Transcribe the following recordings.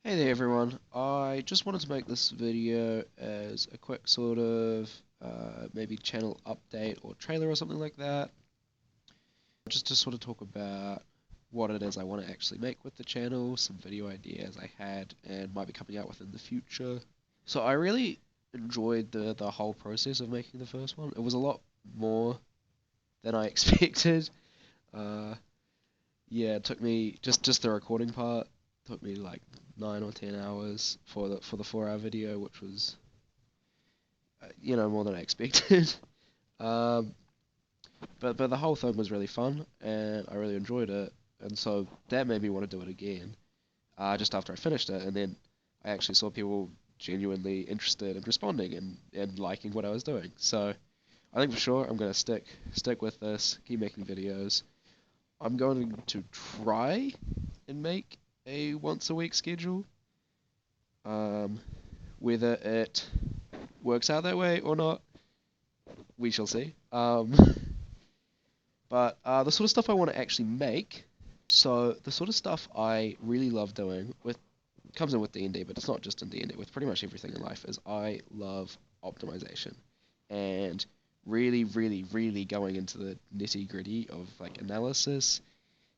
Hey there everyone, I just wanted to make this video as a quick sort of maybe channel update or trailer or something like that, just to sort of talk about what it is I want to actually make with the channel, some video ideas I had and might be coming out with in the future. So I really enjoyed the whole process of making the first one. It was a lot more than I expected. Uh, yeah, it took me just the recording part took me like 9 or 10 hours for the 4 hour video, which was more than I expected. um, but the whole thing was really fun, and I really enjoyed it, and so that made me want to do it again. Just after I finished it, and then I actually saw people genuinely interested and responding and liking what I was doing. So I think for sure I'm gonna stick with this, keep making videos. I'm going to try and make a once a week schedule. Um, Whether it works out that way or not, we shall see. But the sort of stuff I want to actually make, so the sort of stuff I really love doing with comes in with D&D, but it's not just in D&D, with pretty much everything in life, is I love optimization and really, really, really going into the nitty gritty of like analysis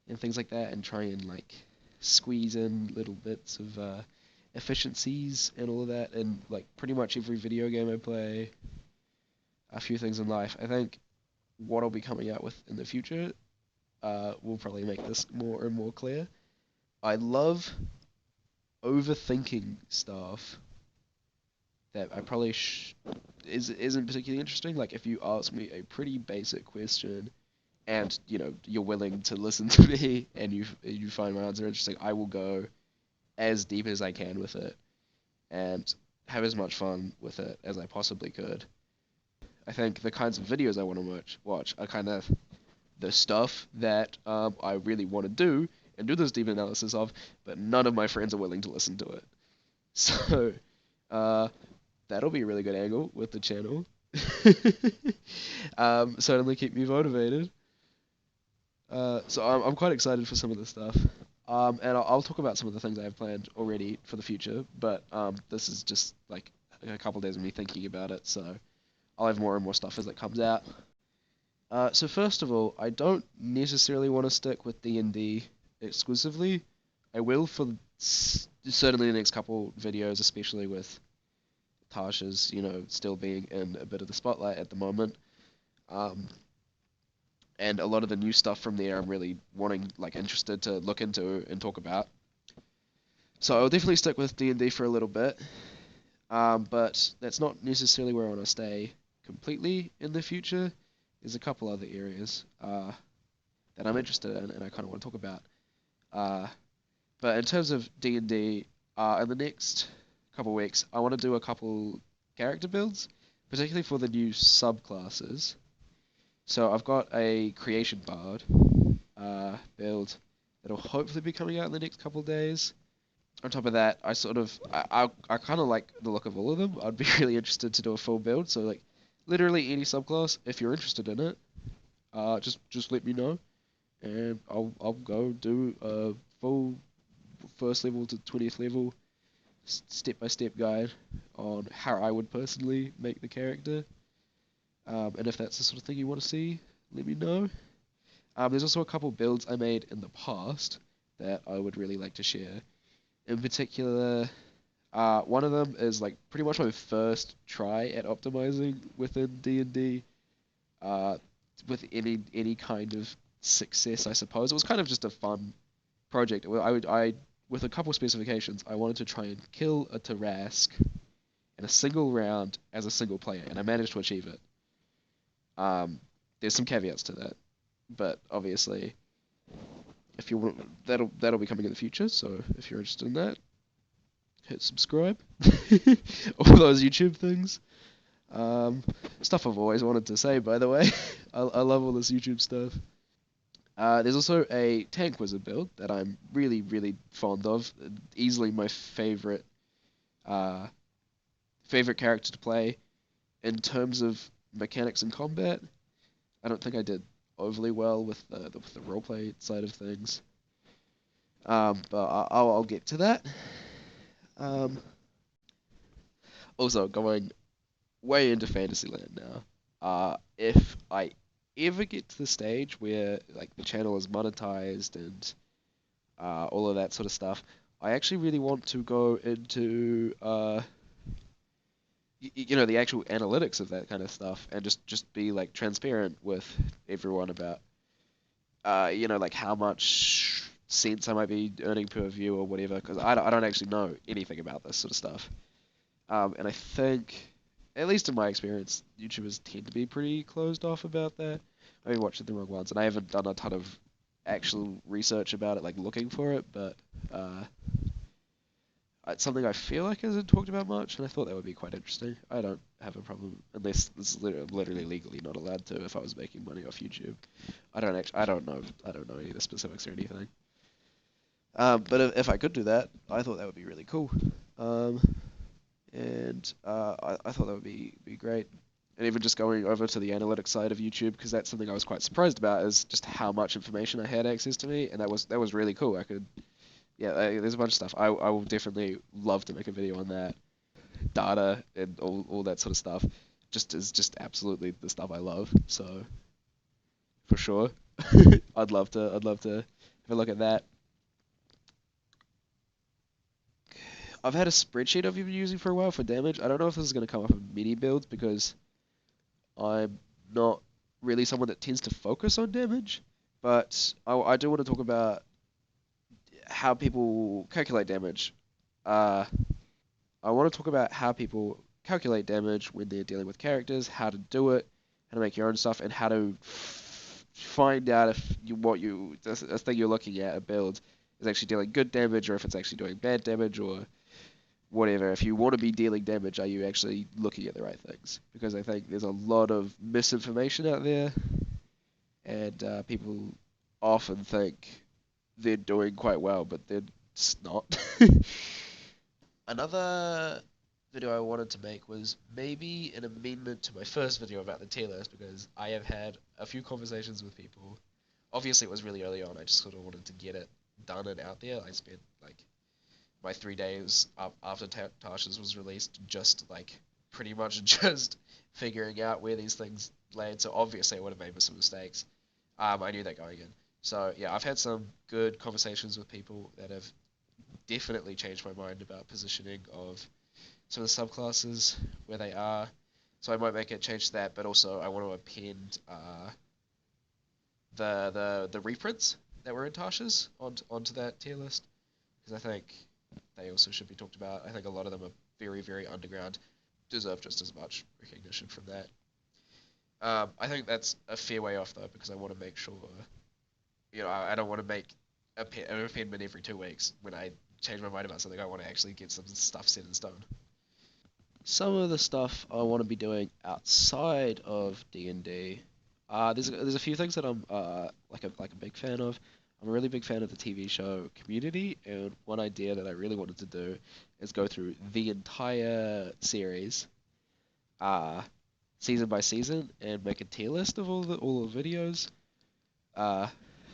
and things like that, and try and like squeeze in little bits of efficiencies and all of that, and like pretty much every video game I play, a few things in life. I think what I'll be coming out with in the future will probably make this more and more clear. I love overthinking stuff that I probably isn't particularly interesting. Like if you ask me a pretty basic question and you're willing to listen to me and you find my answer interesting, I will go as deep as I can with it and have as much fun with it as I possibly could. I think the kinds of videos I want to watch are kind of the stuff that I really want to do and do this deep analysis of, but none of my friends are willing to listen to it. So uh, that'll be a really good angle with the channel. Certainly keep me motivated. So I'm quite excited for some of this stuff. And I'll talk about some of the things I have planned already for the future, but this is just like a couple of days of me thinking about it, so I'll have more and more stuff as it comes out. So first of all, I don't necessarily want to stick with D&D exclusively. I will for certainly the next couple videos, especially with Tasha's, still being in a bit of the spotlight at the moment. Um, and a lot of the new stuff from there, I'm really interested to look into and talk about. So I'll definitely stick with D&D for a little bit, but that's not necessarily where I want to stay completely in the future. There's a couple other areas that I'm interested in and I kind of want to talk about. Uh, but in terms of D&D, in the next couple of weeks, I want to do a couple character builds, particularly for the new subclasses. So I've got a creation bard build that'll hopefully be coming out in the next couple of days. On top of that, I kind of like the look of all of them. I'd be really interested to do a full build. So like literally any subclass, if you're interested in it, just let me know, and I'll go do a full first level to 20th level step by step guide on how I would personally make the character. And if that's the sort of thing you want to see, let me know. There's also a couple builds I made in the past that I would really like to share. In particular, one of them is like pretty much my first try at optimizing within D&D, with any kind of success, I suppose. It was kind of just a fun project. I with a couple specifications, I wanted to try and kill a Tarask in a single round as a single player, and I managed to achieve it. Um, there's some caveats to that, but obviously, if you want, that'll be coming in the future. So if you're interested in that, hit subscribe. All those YouTube things. Um, Stuff I've always wanted to say, by the way. I love all this YouTube stuff. There's also a tank wizard build that I'm really, really fond of. Easily my uh, favorite character to play in terms of mechanics and combat. I don't think I did overly well with the roleplay side of things. But I'll get to that. Um, Also going way into Fantasyland now. If I ever get to the stage where like the channel is monetized and all of that sort of stuff, I actually really want to go into the actual analytics of that kind of stuff and just be like transparent with everyone about like how much cents I might be earning per view or whatever, because I don't actually know anything about this sort of stuff. And I think, at least in my experience, YouTubers tend to be pretty closed off about that. I've been watching the wrong ones, and I haven't done a ton of actual research about it, like looking for it, but uh, it's something I feel like isn't talked about much, and I thought that would be quite interesting. I don't have a problem, unless this is literally legally not allowed to if I was making money off YouTube. I don't know any of the specifics or anything. But if I could do that, I thought that would be really cool. Um, and I thought that would be great. And even just going over to the analytics side of YouTube, because that's something I was quite surprised about, is just how much information I had access to me, and that was really cool. I could, yeah, there's a bunch of stuff. I will definitely love to make a video on that, data and all that sort of stuff. Just is just absolutely the stuff I love. So for sure, I'd love to have a look at that. I've had a spreadsheet I've been using for a while for damage. I don't know if this is going to come up in mini builds because I'm not really someone that tends to focus on damage, but I do want to talk about how people calculate damage. Uh, I want to talk about how people calculate damage when they're dealing with characters, how to do it, how to make your own stuff, and how to find out if the thing you're looking at, a build, is actually dealing good damage or if it's actually doing bad damage or whatever. If you want to be dealing damage, are you actually looking at the right things? Because I think there's a lot of misinformation out there, and people often think they're doing quite well, but they're just not. Another video I wanted to make was maybe an amendment to my first video about the tier list, because I have had a few conversations with people. Obviously, it was really early on. I just sort of wanted to get it done and out there. I spent like my 3 days after Tasha's was released just like pretty much just figuring out where these things land. So obviously, I would have made some mistakes. I knew that going in. So yeah, I've had some good conversations with people that have definitely changed my mind about positioning of some of the subclasses where they are. So I might make a change to that, but also I want to append the reprints that were in Tasha's onto that tier list, because I think they also should be talked about. I think a lot of them are very, very underground, deserve just as much recognition from that. I think that's a fair way off though, because I want to make sure, I don't want to make an amendment every 2 weeks. When I change my mind about something, I want to actually get some stuff set in stone. Some of the stuff I want to be doing outside of D&D, there's a few things that I'm like a big fan of. I'm a really big fan of the TV show Community, and one idea that I really wanted to do is go through the entire series, uh, season by season, and make a tier list of all the videos. Uh,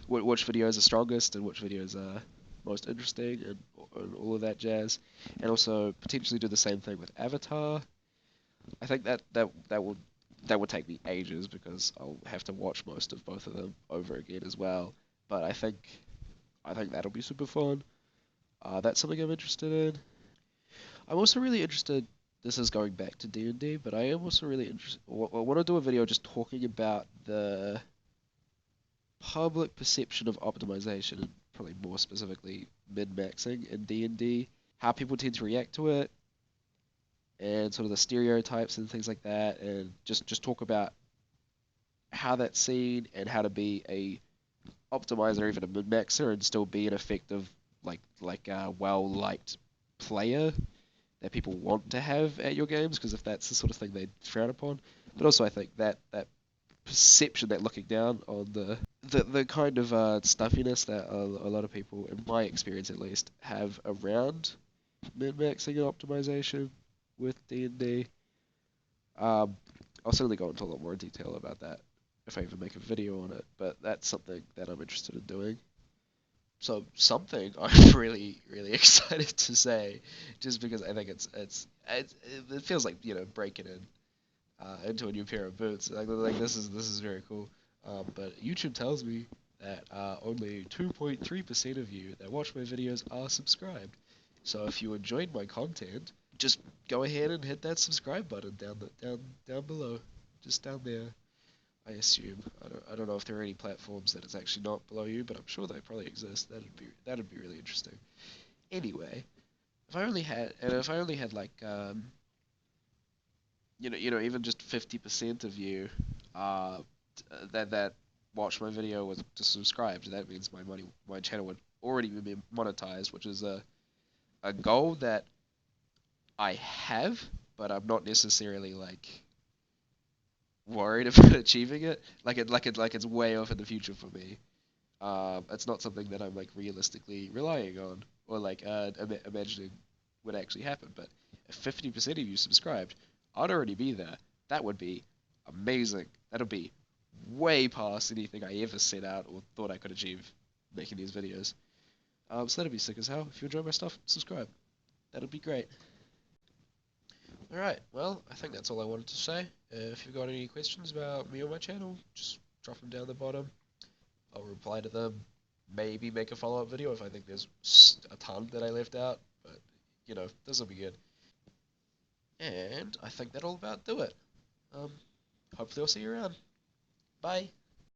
which videos are strongest and which videos are most interesting, and all of that jazz, and also potentially do the same thing with Avatar. I think that would take me ages because I'll have to watch most of both of them over again as well. But I think that'll be super fun. That's something I'm interested in. I'm also really interested. This is going back to D&D, but I am also really interested. I want to do a video just talking about the public perception of optimization, and probably more specifically min-maxing in D&D, how people tend to react to it, and sort of the stereotypes and things like that, and just talk about how that's seen and how to be a optimizer, even a min-maxer, and still be an effective, like a well-liked player that people want to have at your games, because if that's the sort of thing they frown upon. But also I think that perception, that looking down on the kind of stuffiness that a lot of people, in my experience at least, have around min-maxing and optimization with D&D. I'll certainly go into a lot more detail about that if I even make a video on it, but that's something that I'm interested in doing. So something I'm really excited to say, just because I think it feels like breaking in into a new pair of boots. Like this is very cool. But YouTube tells me that only 2.3% of you that watch my videos are subscribed. So if you enjoyed my content, just go ahead and hit that subscribe button down below, just down there. I assume. I don't know if there are any platforms that it's actually not below you, but I'm sure they probably exist. That'd be really interesting. Anyway, if I only had like even just 50% of you uh that watched my video was just subscribed, that means my channel would already be monetized, which is a goal that I have, but I'm not necessarily like worried about achieving it. Like it's way off in the future for me. It's not something that I'm like realistically relying on or like imagining would actually happen. But if 50% of you subscribed, I'd already be there. That would be amazing. That'll be way past anything I ever set out or thought I could achieve making these videos. So that'd be sick as hell. If you enjoy my stuff, subscribe. That'd be great. Alright, well, I think that's all I wanted to say. If you've got any questions about me or my channel, just drop them down the bottom. I'll reply to them. Maybe make a follow-up video if I think there's a ton that I left out. But, this will be good. And I think that'll about do it. Um, Hopefully I'll see you around. Bye.